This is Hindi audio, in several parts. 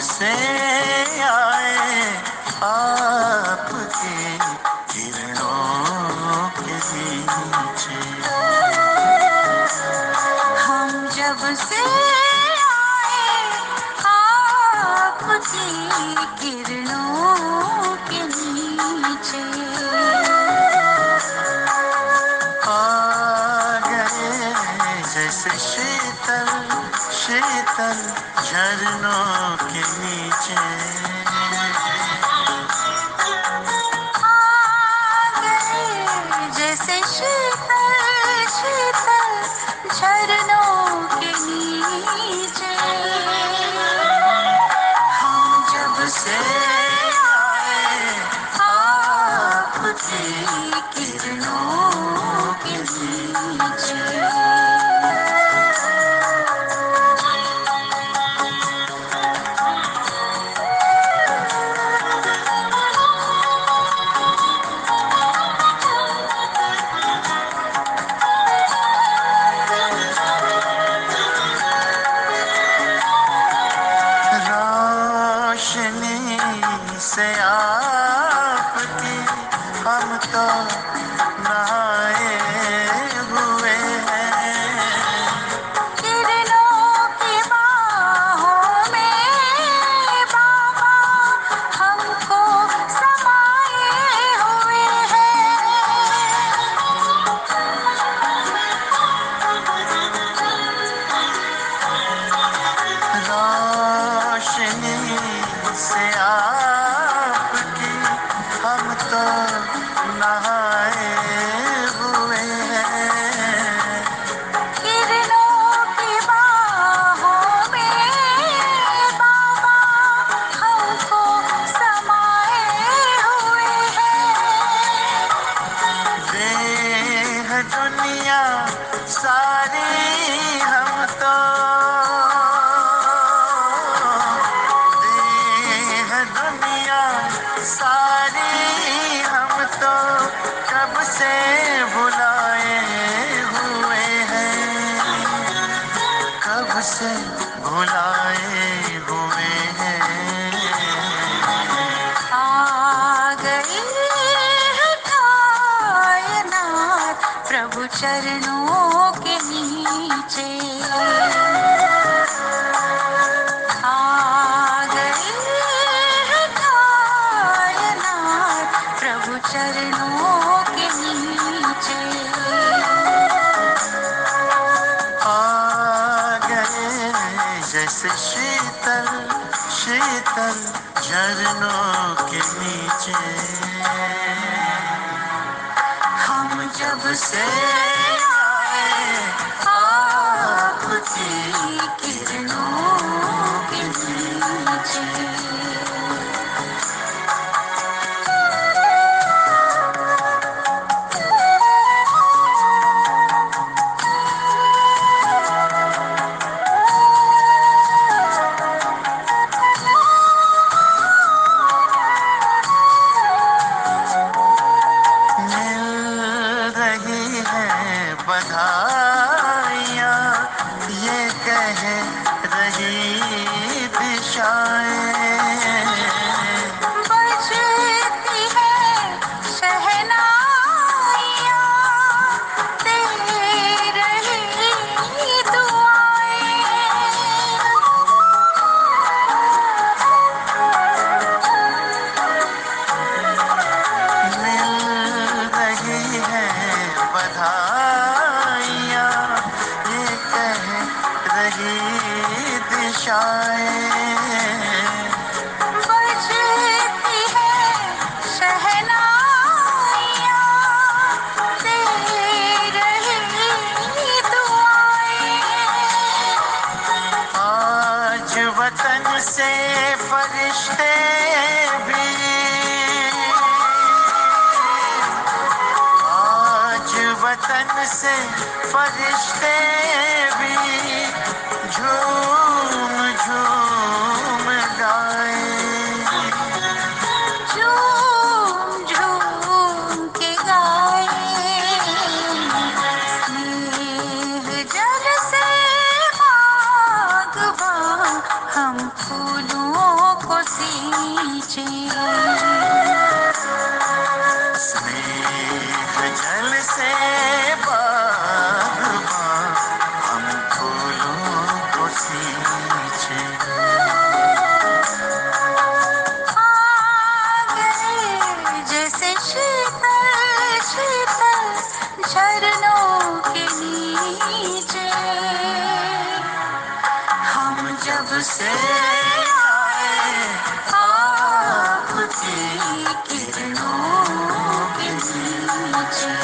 से आए आपकी किरणों के नीचे। हम जब से आए आपकी किरणों के नीचे, आ गए जैसे शीतल शीतल झरनों के नीचे। आ गए जैसे शीतल शीतल झरनों के नीचे। हम जब से से आए आपकी किरणों के नीचे। रोशनी से आपकी हम तो नहाए हुए हैं। किरणों की बाहों में बाबा हमको समाए हुए रोशनी से आपकी हम तो नहाए हुए हैं। किरणों की बाहों में बाबा हमको समाए हुए हैं। देह दुनिया सारी हम तो, देह दुनिया सारी हम तो कब से भुलाए हुए हैं। कब से भुलाए हुए हैं। आ गई है कायनात प्रभु चरणों के नीचे। आ गई है कायनात प्रभु चरणों के नीचे। आ गए जैसे शीतल शीतल झरनों के नीचे। हम जब से आए आपकी किरणों के नीचे। मिल रही है बधाइयाँ, ये कह रही दिशाएं। बजती है शहनाइयाँ, दे रही दुआएं। मिल रही है बधाइयाँ, ये कह रही दिशाएं। बजती है शहनाइयाँ, दे रही दुआएं। आज वतन से फरिश्ते भी, आज वतन से फरिश्ते भी झूम झूम गाए। झूम झूम के गाए। स्नेह जल से बागबान हम फूलों खींचे। स्नेह जल से बागबान हम फूलों को सींचे। आ गए जैसे शीतल शीतल झरनों के नीचे। हम जब से आए आपकी किरणों के नीचे।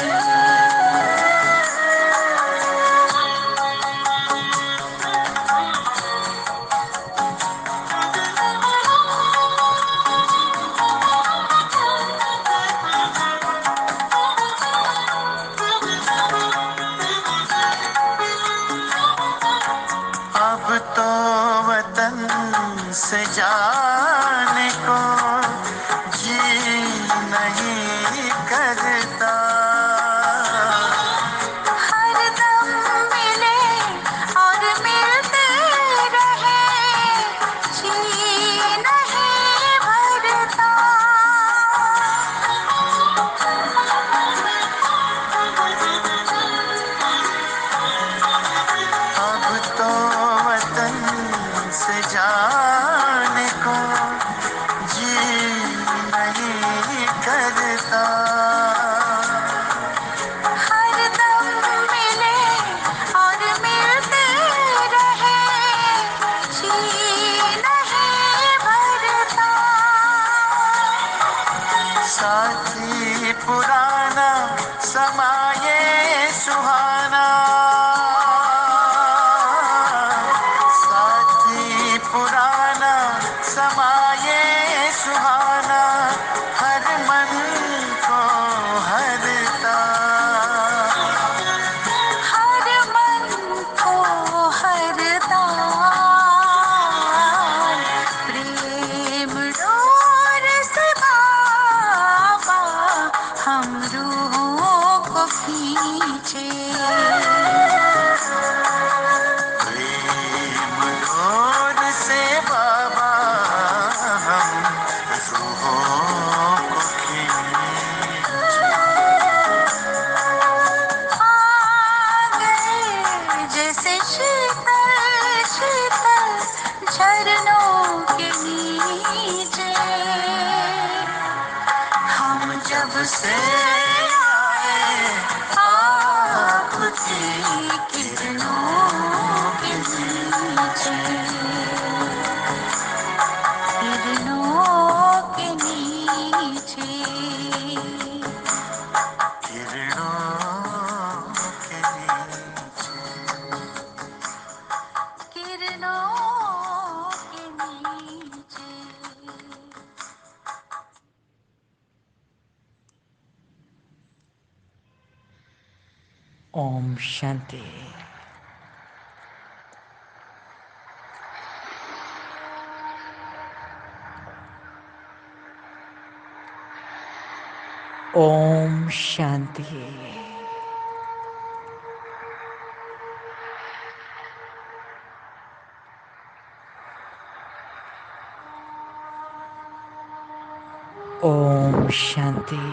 अब तो वतन से जाने को जी नहीं करता। हर दम मिले और मिलते रहे, जी नहीं भरता। अब तो वतन से जाने को जी नहीं करता। हर दम मिले और मिलते रहे, जी नहीं भरता। साथी पुराना समाये सुहाना। साथी पुराना समाये सुहाना हर मन को हरता। हर मन को हरता। प्रेम डोर से बाबा हम रूहों को खींचे। प्रेम डोर से बाबा हम रूहों को खींचे। आ गए जैसे शीतल शीतल झरनों के नीचे। हम जब से आए आपकी किरणों के नीचे। किरणों के नीचे। किरणों के नीचे। किरणों के नीचे। ओम शांति। ओम शांति। ओम शांति।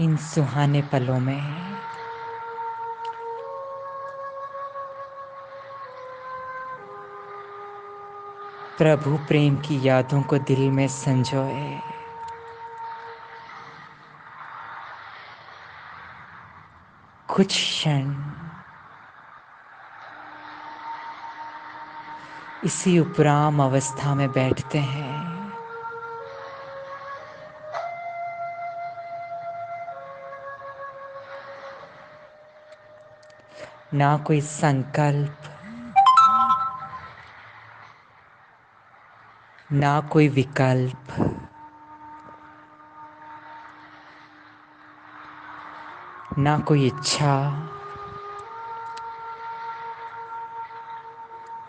इन सुहाने पलों में प्रभु प्रेम की यादों को दिल में संजोए। कुछ क्षण इसी उपराम अवस्था में बैठते हैं। ना कोई संकल्प, ना कोई विकल्प, ना कोई इच्छा,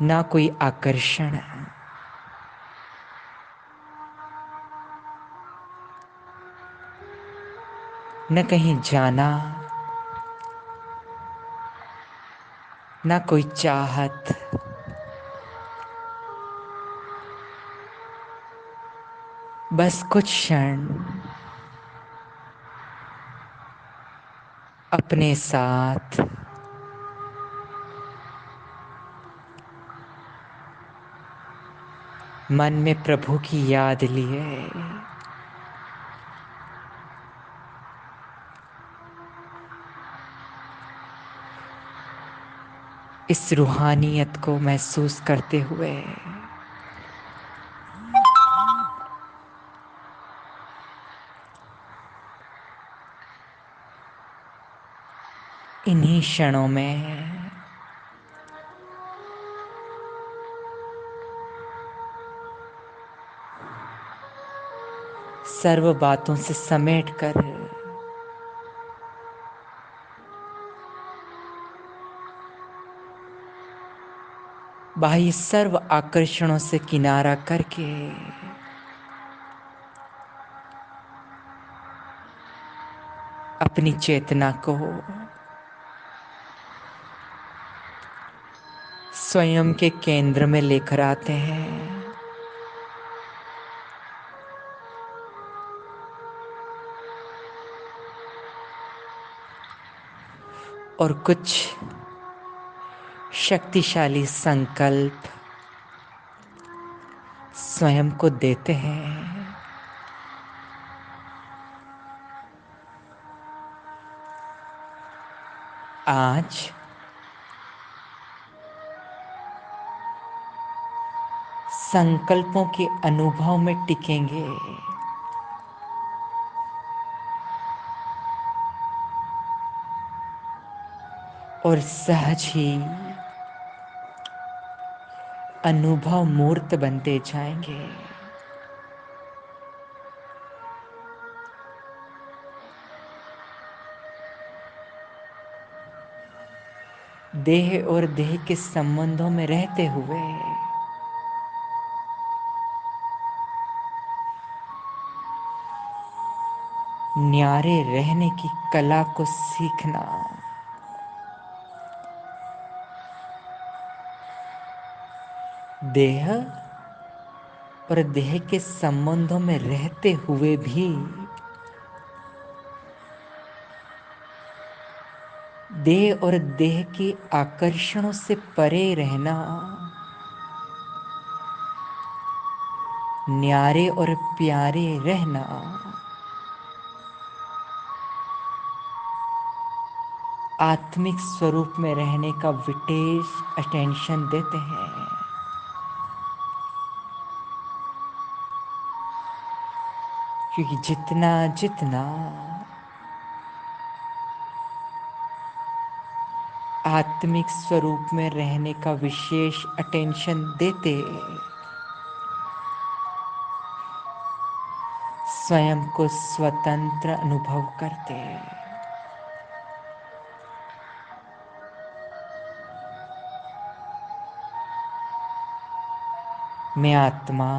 ना कोई आकर्षण। न कहीं जाना, ना कोई चाहत, बस कुछ क्षण अपने साथ मन में प्रभु की याद लिए इस रूहानियत को महसूस करते हुए इन्हीं क्षणों में सर्व बातों से समेट कर बाह्य सर्व आकर्षणों से किनारा करके अपनी चेतना को स्वयं के केंद्र में लेकर आते हैं और कुछ शक्तिशाली संकल्प स्वयं को देते हैं। आज संकल्पों के अनुभव में टिकेंगे और सहज ही अनुभव मूर्त बनते जाएंगे। देह और देह के संबंधों में रहते हुए न्यारे रहने की कला को सीखना देह और देह के संबंधों में रहते हुए भी देह और देह के आकर्षणों से परे रहना, न्यारे और प्यारे रहना आत्मिक स्वरूप में रहने का विशेष अटेंशन देते हैं। क्योंकि जितना जितना आत्मिक स्वरूप में रहने का विशेष अटेंशन देते, स्वयं को स्वतंत्र अनुभव करते। मैं आत्मा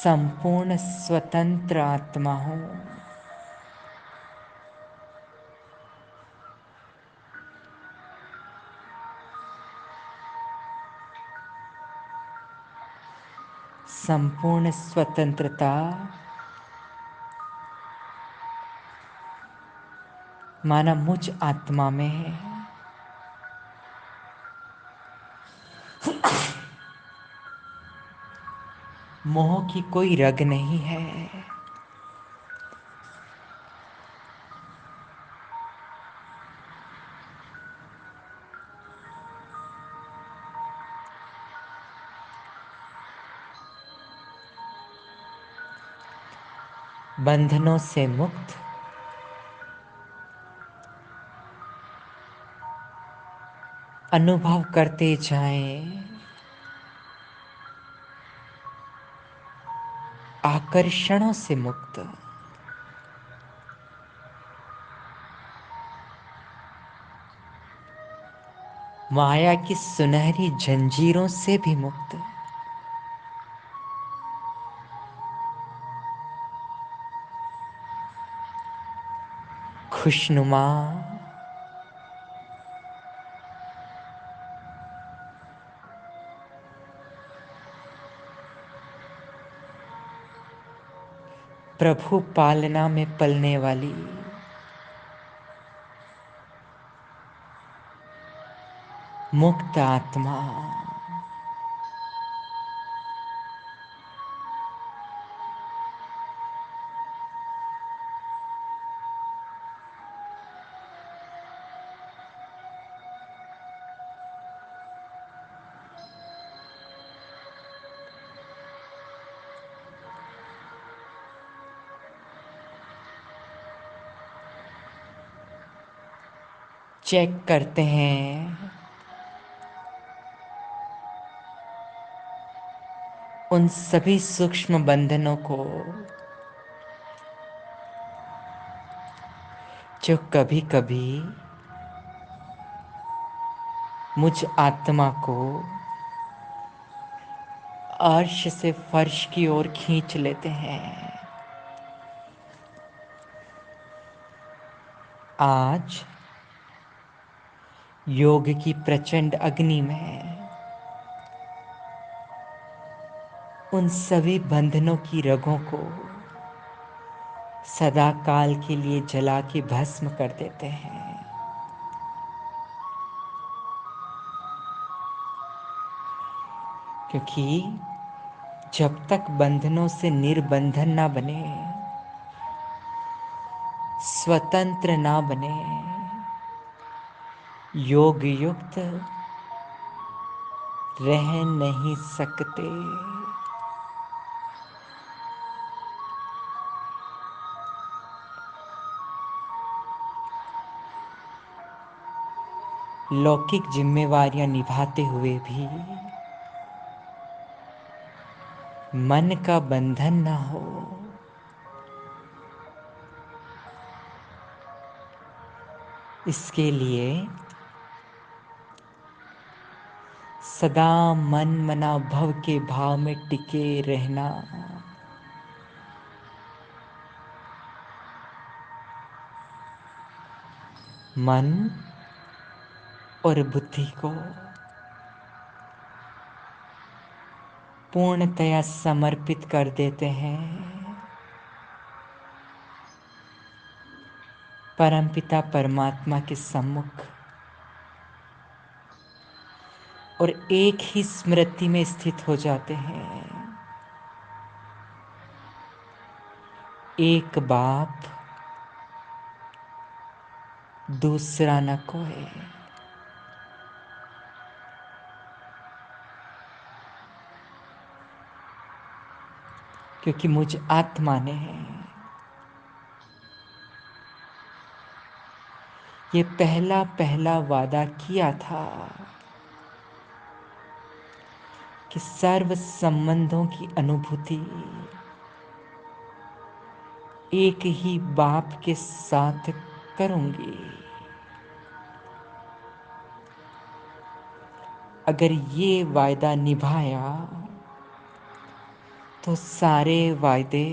संपूर्ण स्वतंत्र आत्मा हूं। संपूर्ण स्वतंत्रता माना मुझ आत्मा में है। मोह की कोई रग नहीं है। बंधनों से मुक्त अनुभव करते जाएं आकर्षणों से मुक्त, माया की सुनहरी जंजीरों से भी मुक्त, खुशनुमा, प्रभु पालना में पलने वाली, मुक्त आत्मा, चेक करते हैं उन सभी सूक्ष्म बंधनों को जो कभी कभी मुझ आत्मा को अर्श से फर्श की ओर खींच लेते हैं। आज योग की प्रचंड अग्नि में उन सभी बंधनों की रगों को सदा काल के लिए जला के भस्म कर देते हैं। क्योंकि जब तक बंधनों से निर्बंधन ना बने, स्वतंत्र ना बने, योग युक्त रह नहीं सकते। लौकिक जिम्मेवारियां निभाते हुए भी मन का बंधन ना हो, इसके लिए सदा मन मना भव के भाव में टिके रहना, मन और बुद्धि को पूर्णतया समर्पित कर देते हैं परमपिता परमात्मा के सम्मुख, और एक ही स्मृति में स्थित हो जाते हैं। एक बाप दूसरा न कोई। क्योंकि मुझ आत्मा ने ये पहला पहला वादा किया था कि सर्व संबंधों की अनुभूति एक ही बाप के साथ करूंगी। अगर ये वायदा निभाया तो सारे वायदे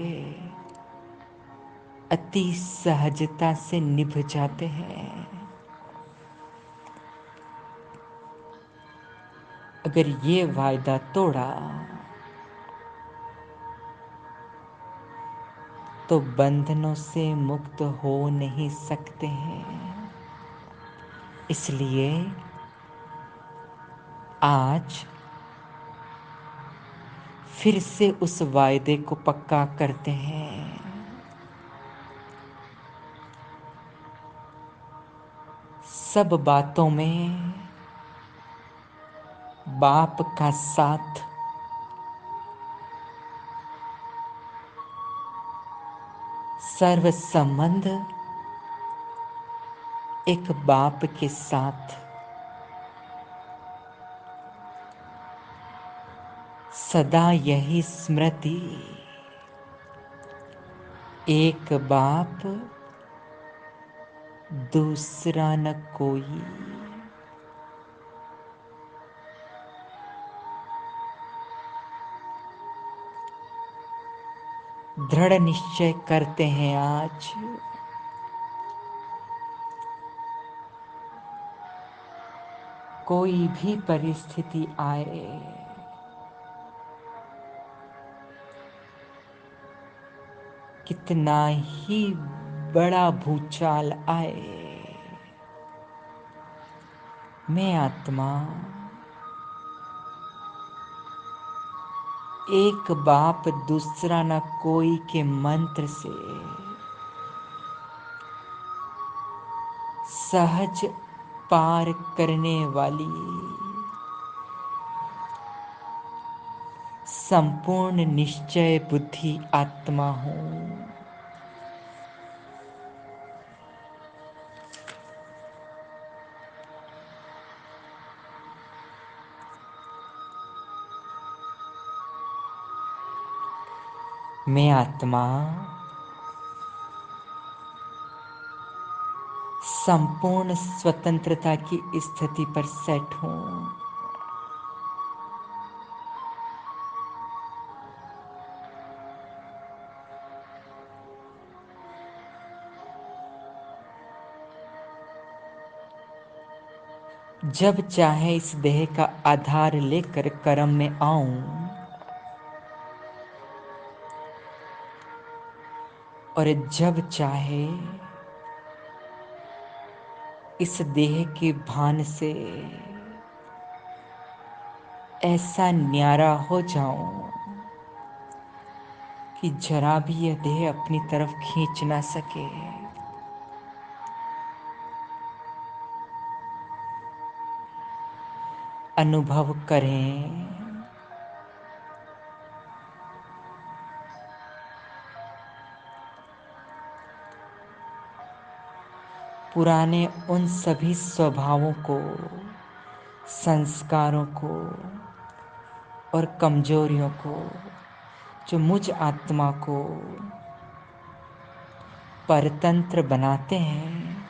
अति सहजता से निभ जाते हैं। अगर ये वायदा तोड़ा तो बंधनों से मुक्त हो नहीं सकते हैं। इसलिए आज फिर से उस वायदे को पक्का करते हैं। सब बातों में बाप का साथ, सर्व संबंध एक बाप के साथ, सदा यही स्मृति, एक बाप दूसरा न कोई। दृढ़ निश्चय करते हैं आज कोई भी परिस्थिति आए, कितना ही बड़ा भूचाल आए, मैं आत्मा एक बाप दूसरा न कोई के मंत्र से सहज पार करने वाली संपूर्ण निश्चय बुद्धि आत्मा हूँ। मैं आत्मा संपूर्ण स्वतंत्रता की स्थिति पर सेट हूँ। जब चाहे इस देह का आधार लेकर कर्म में आऊं और जब चाहे इस देह के भान से ऐसा न्यारा हो जाऊं कि जरा भी यह देह अपनी तरफ खींच ना सके। अनुभव करें पुराने उन सभी स्वभावों को, संस्कारों को और कमजोरियों को जो मुझ आत्मा को परतंत्र बनाते हैं,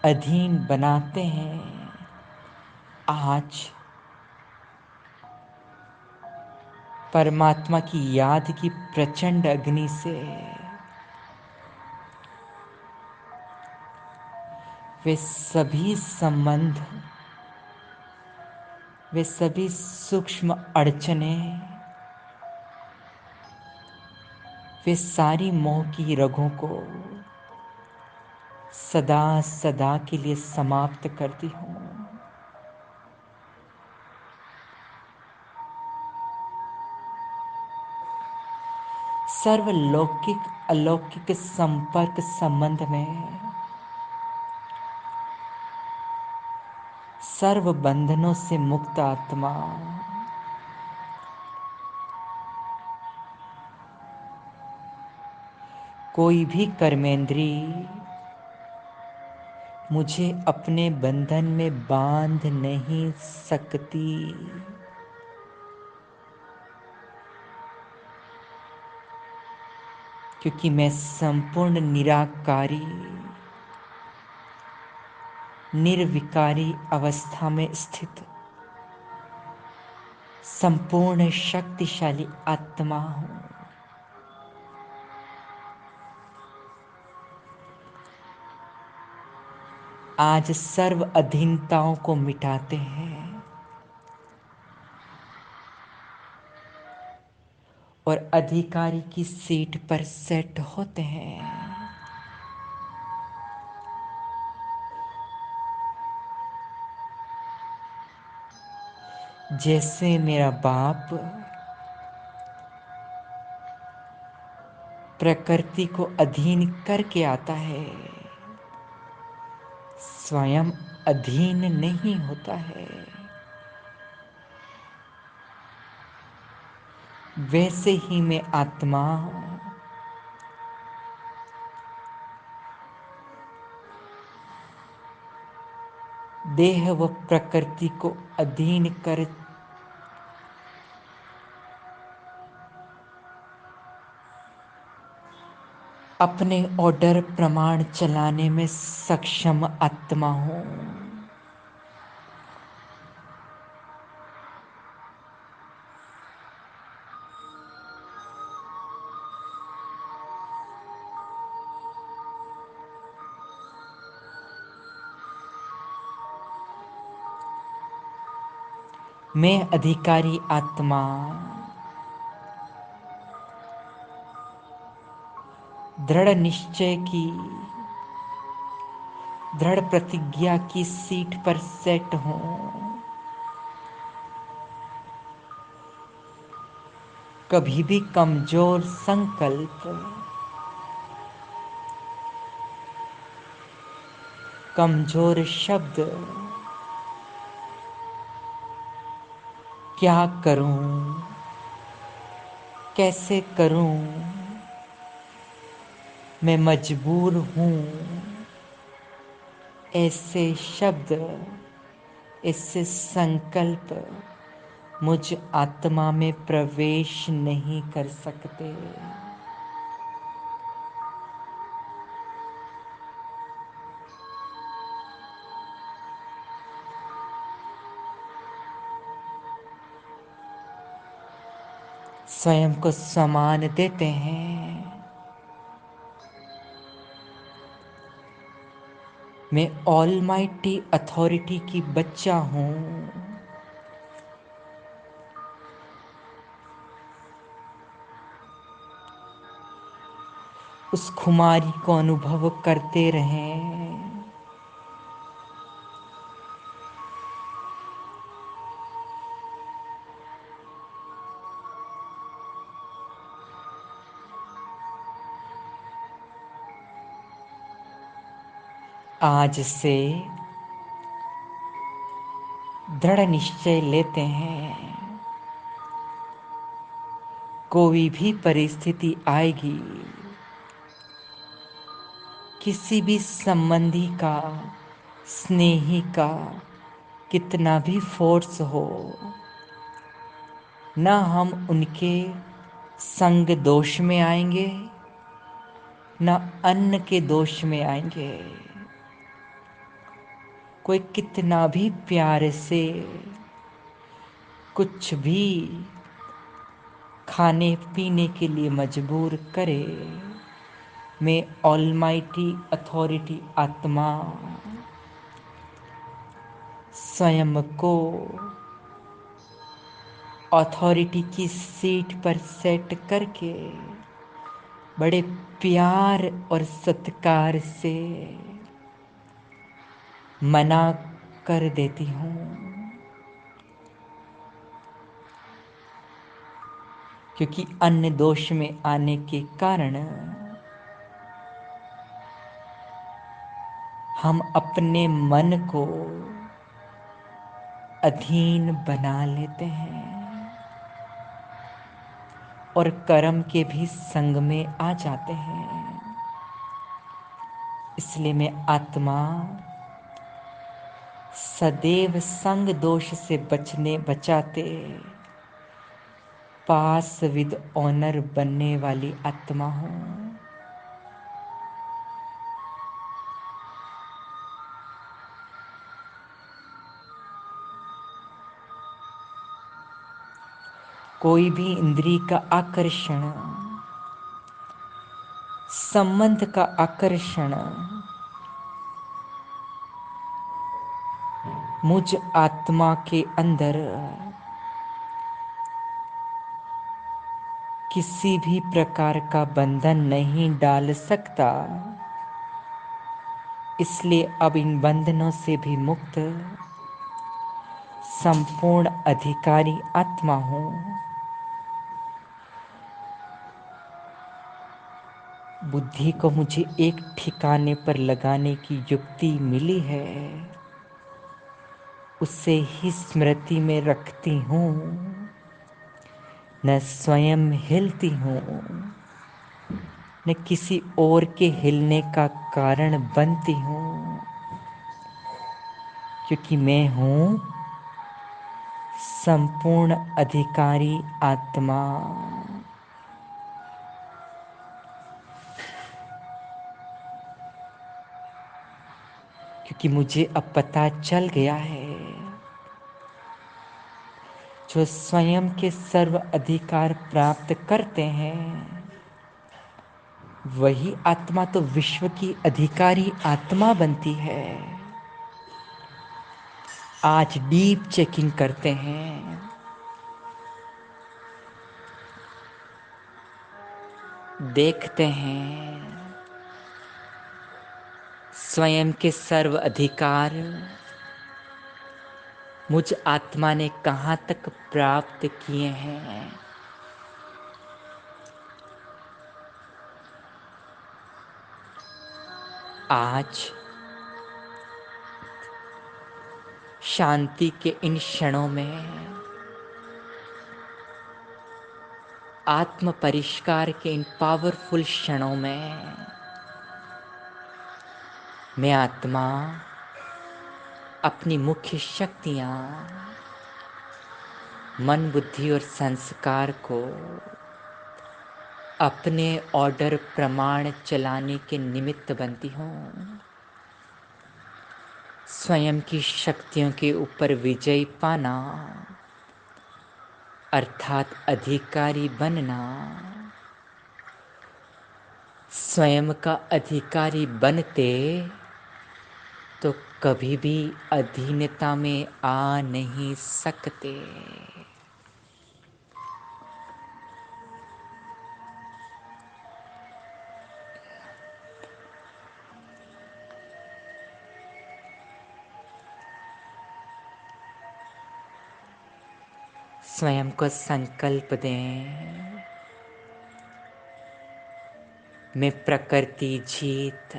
अधीन बनाते हैं। आज परमात्मा की याद की प्रचंड अग्नि से वे सभी संबंध, वे सभी सूक्ष्म अड़चने, वे सारी मोह की रगों को सदा सदा के लिए समाप्त करती हूँ। सर्वलौकिक अलौकिक संपर्क संबंध में सर्व बंधनों से मुक्त आत्मा कोई भी कर्मेंद्री मुझे अपने बंधन में बांध नहीं सकती, क्योंकि मैं संपूर्ण निराकारी निर्विकारी अवस्था में स्थित संपूर्ण शक्तिशाली आत्मा हूँ। आज सर्व अधीनताओं को मिटाते हैं और अधिकारी की सीट पर सेट होते हैं। जैसे मेरा बाप प्रकृति को अधीन करके आता है, स्वयं अधीन नहीं होता है, वैसे ही मैं आत्मा देह व प्रकृति को अधीन कर अपने ऑर्डर प्रमाण चलाने में सक्षम आत्मा हूँ। मैं अधिकारी आत्मा दृढ़ निश्चय की, दृढ़ प्रतिज्ञा की सीट पर सेट हूं। कभी भी कमजोर संकल्प, कमजोर शब्द, क्या करूं, कैसे करूं, मैं मजबूर हूं, ऐसे शब्द, ऐसे संकल्प मुझ आत्मा में प्रवेश नहीं कर सकते। स्वयं को सम्मान देते हैं। मैं ऑलमाइटी अथॉरिटी की बच्चा हूं। उस खुमारी को अनुभव करते रहें। आज से दृढ़ निश्चय लेते हैं, कोई भी परिस्थिति आएगी, किसी भी संबंधी का, स्नेही का कितना भी फोर्स हो, ना हम उनके संग दोष में आएंगे, ना अन्न के दोष में आएंगे। कोई कितना भी प्यार से कुछ भी खाने पीने के लिए मजबूर करे, मैं ऑलमाइटी अथॉरिटी आत्मा स्वयं को अथॉरिटी की सीट पर सेट करके बड़े प्यार और सत्कार से मना कर देती हूँ। क्योंकि अन्य दोष में आने के कारण हम अपने मन को अधीन बना लेते हैं और कर्म के भी संग में आ जाते हैं। इसलिए मैं आत्मा सदैव संग दोष से बचाते पास विद ऑनर बनने वाली आत्मा हूं। कोई भी इंद्रिय का आकर्षण, संबंध का आकर्षण मुझ आत्मा के अंदर किसी भी प्रकार का बंधन नहीं डाल सकता। इसलिए अब इन बंधनों से भी मुक्त संपूर्ण अधिकारी आत्मा हूं। बुद्धि को मुझे एक ठिकाने पर लगाने की युक्ति मिली है, उसे ही स्मृति में रखती हूं, न स्वयं हिलती हूं, न किसी और के हिलने का कारण बनती हूं। क्योंकि मैं हूं संपूर्ण अधिकारी आत्मा। क्योंकि मुझे अब पता चल गया है, जो स्वयं के सर्व अधिकार प्राप्त करते हैं वही आत्मा तो विश्व की अधिकारी आत्मा बनती है। आज डीप चेकिंग करते हैं। देखते हैं स्वयं के सर्व अधिकार मुझ आत्मा ने कहाँ तक प्राप्त किए हैं। आज शांति के इन क्षणों में, आत्म परिष्कार के इन पावरफुल क्षणों में, मैं आत्मा अपनी मुख्य शक्तियां, मन, बुद्धि और संस्कार को अपने ऑर्डर प्रमाण चलाने के निमित्त बनती हूँ। स्वयं की शक्तियों के ऊपर विजय पाना अर्थात अधिकारी बनना। स्वयं का अधिकारी बनते तो कभी भी अधीनता में आ नहीं सकते। स्वयं को संकल्प दें, मैं प्रकृति जीत,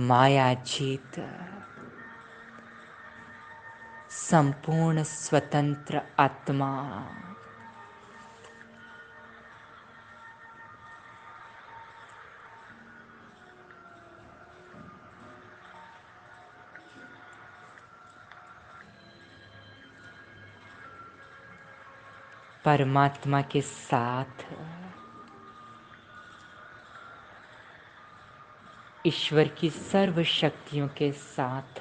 माया जीत, संपूर्ण स्वतंत्र आत्मा। परमात्मा के साथ, ईश्वर की सर्व शक्तियों के साथ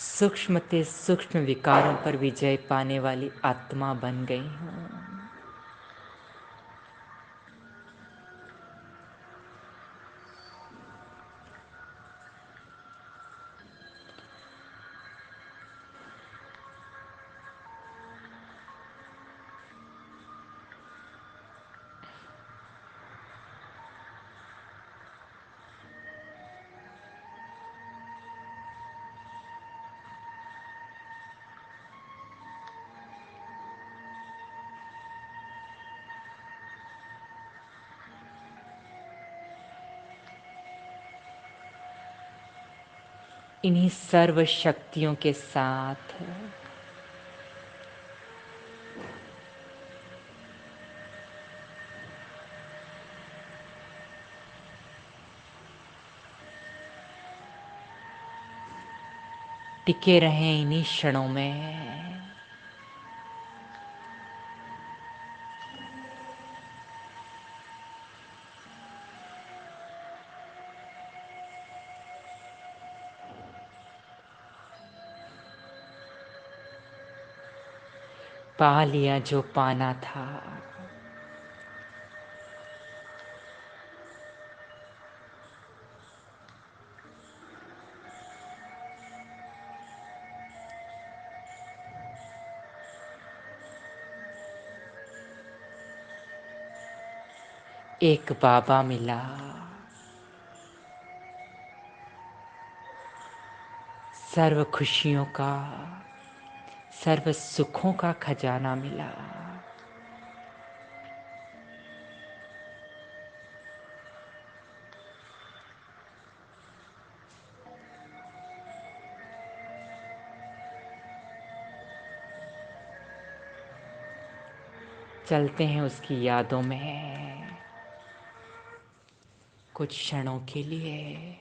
सूक्ष्म ते सूक्ष्म विकारों पर विजय पाने वाली आत्मा बन गई हूँ। इन्हीं सर्व शक्तियों के साथ टिके रहें। इन्हीं क्षणों में पा लिया जो पाना था। एक बाबा मिला, सर्व खुशियों का, सर्व सुखों का खजाना मिला। चलते हैं उसकी यादों में कुछ क्षणों के लिए।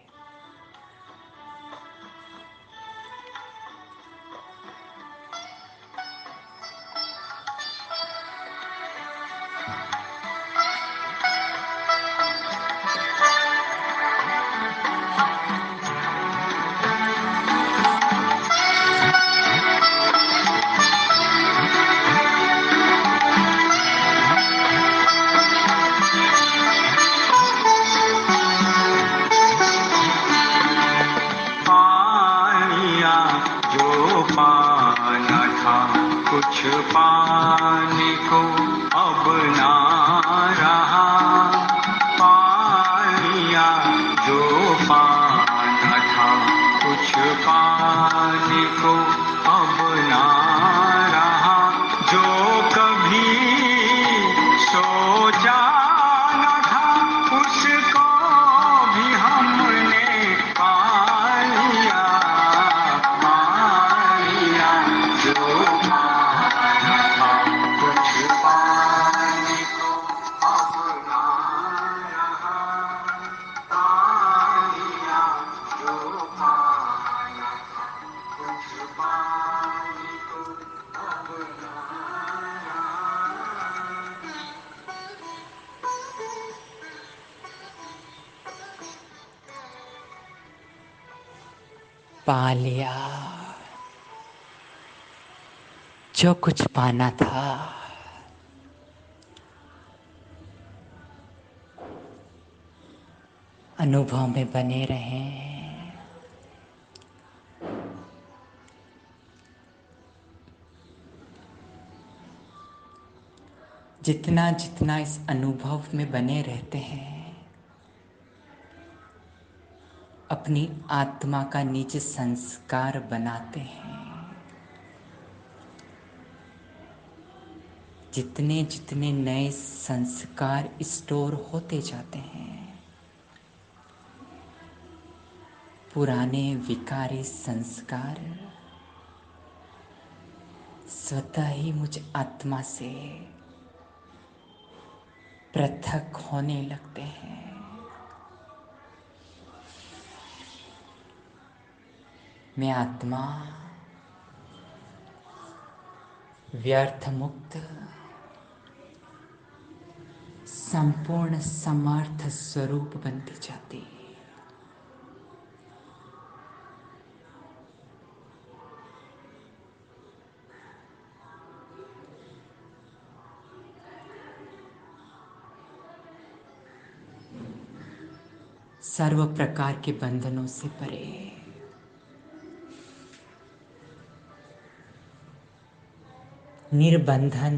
था कुछ पाने को अब ना रहा, पानिया जो पाना था कुछ पाने को अब ना रहा, जो कभी सोचा न था उसको भी हमने पा लिया, पा लिया जो पाना था कुछ पाने को अब ना रहा, पा लिया जो पाना था कुछ पाने को अब ना रहा। पा लिया जो कुछ पाना था। अनुभव में बने रहें, जितना जितना इस अनुभव में बने रहते हैं, अपनी आत्मा का नीचे संस्कार बनाते हैं। जितने जितने नए संस्कार स्टोर होते जाते हैं, पुराने विकारी संस्कार स्वतः ही मुझ आत्मा से पृथक होने लगते हैं। मैं आत्मा व्यर्थ मुक्त संपूर्ण समर्थ स्वरूप बनती जाती है। सर्व प्रकार के बंधनों से परे, निर्बंधन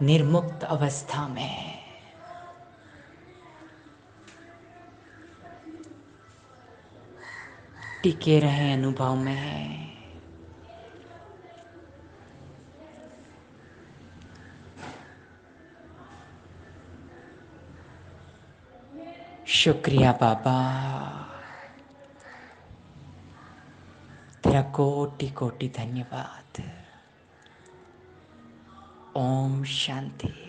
निर्मुक्त अवस्था में टिके रहे अनुभव में। शुक्रिया बाबा, तेरा कोटि कोटि धन्यवाद। ओम शांति।